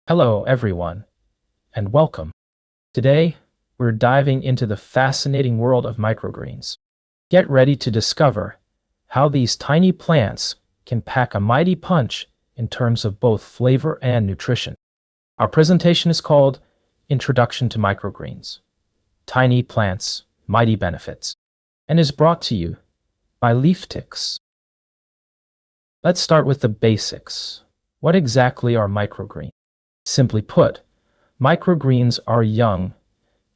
Hello, everyone, and welcome. Today, we're diving into the fascinating world of microgreens. Get ready to discover how these tiny plants can pack a mighty punch in terms of both flavor and nutrition. Our presentation is called Introduction to Microgreens: Tiny Plants, Mighty Benefits, and is brought to you by Leaf Ticks. Let's start with the basics. What exactly are microgreens? Simply put, microgreens are young,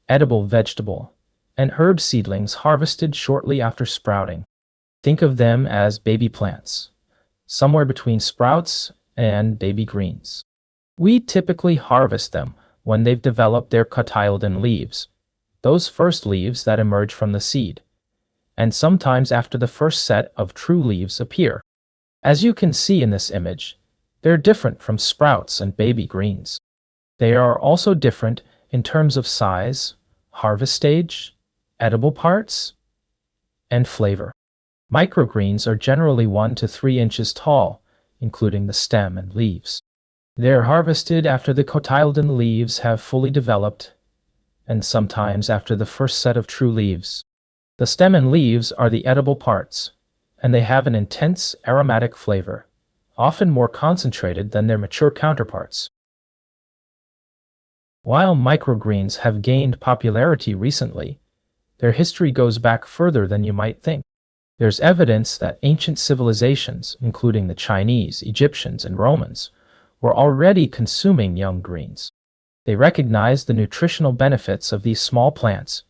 edible vegetable and herb seedlings harvested shortly after sprouting. Think of them as baby plants, somewhere between sprouts and baby greens. We typically harvest them when they've developed their cotyledon leaves, those first leaves that emerge from the seed, and sometimes after the first set of true leaves appear. As you can see in this image, they're different from sprouts and baby greens. They are also different in terms of size, harvest stage, edible parts, and flavor. Microgreens are generally 1 to 3 inches tall, including the stem and leaves. They're harvested after the cotyledon leaves have fully developed, and sometimes after the first set of true leaves. The stem and leaves are the edible parts, and they have an intense aromatic flavor, often more concentrated than their mature counterparts. While microgreens have gained popularity recently, their history goes back further than you might think. There's evidence that ancient civilizations, including the Chinese, Egyptians, and Romans, were already consuming young greens. They recognized the nutritional benefits of these small plants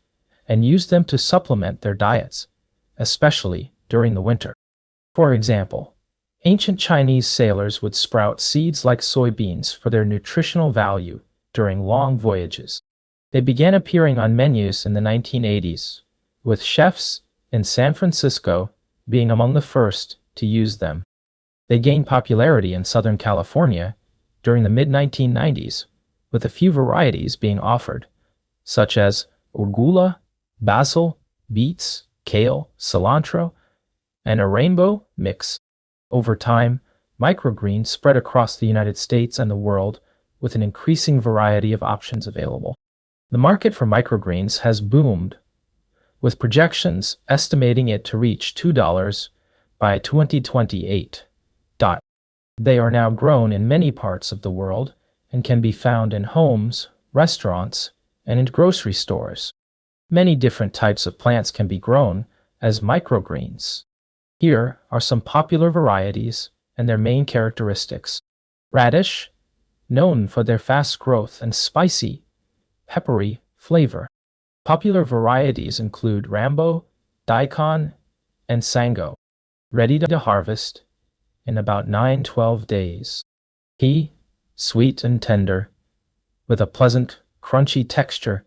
and used them to supplement their diets, especially during the winter. For example, ancient Chinese sailors would sprout seeds like soybeans for their nutritional value during long voyages. They began appearing on menus in the 1980s, with chefs in San Francisco being among the first to use them. They gained popularity in Southern California during the mid-1990s, with a few varieties being offered, such as arugula, basil, beets, kale, cilantro, and a rainbow mix. Over time, microgreens spread across the United States and the world with an increasing variety of options available. The market for microgreens has boomed, with projections estimating it to reach $2 by 2028. They are now grown in many parts of the world and can be found in homes, restaurants, and in grocery stores. Many different types of plants can be grown as microgreens. Here are some popular varieties and their main characteristics. Radish, known for their fast growth and spicy, peppery flavor. Popular varieties include Rambo, Daikon, and Sango. Ready to harvest in about 9-12 days. Pea, sweet and tender, with a pleasant, crunchy texture,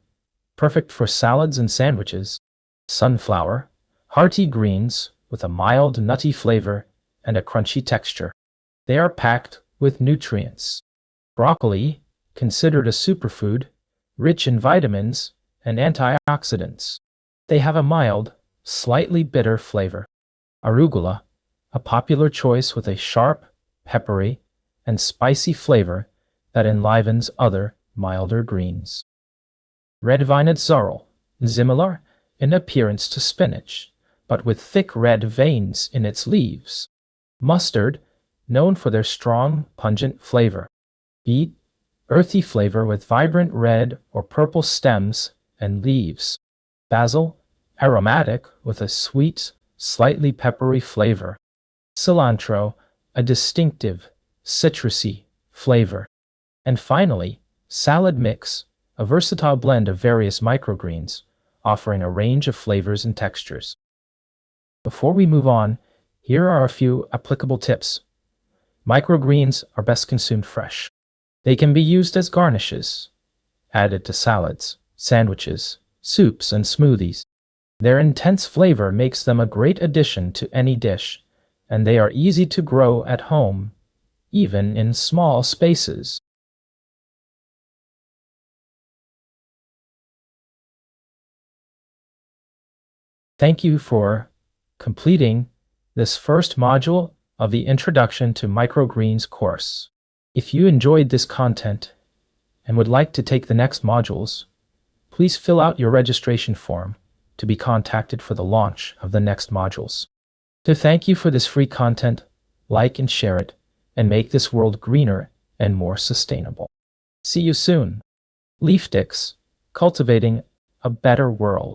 perfect for salads and sandwiches. Sunflower, hearty greens with a mild, nutty flavor and a crunchy texture. They are packed with nutrients. Broccoli, considered a superfood, rich in vitamins and antioxidants. They have a mild, slightly bitter flavor. Arugula, a popular choice with a sharp, peppery, and spicy flavor that enlivens other, milder greens. Red-vined sorrel, similar in appearance to spinach, but with thick red veins in its leaves. Mustard, known for their strong, pungent flavor. Beet, earthy flavor with vibrant red or purple stems and leaves. Basil, aromatic with a sweet, slightly peppery flavor. Cilantro, a distinctive, citrusy flavor. And finally, salad mix, a versatile blend of various microgreens, offering a range of flavors and textures. Before we move on, here are a few applicable tips. Microgreens are best consumed fresh. They can be used as garnishes, added to salads, sandwiches, soups, and smoothies. Their intense flavor makes them a great addition to any dish, and they are easy to grow at home, even in small spaces. Thank you for completing this first module of the Introduction to Microgreens course. If you enjoyed this content and would like to take the next modules, please fill out your registration form to be contacted for the launch of the next modules. To thank you for this free content, like and share it, and make this world greener and more sustainable. See you soon. Leaf Dicks, cultivating a better world.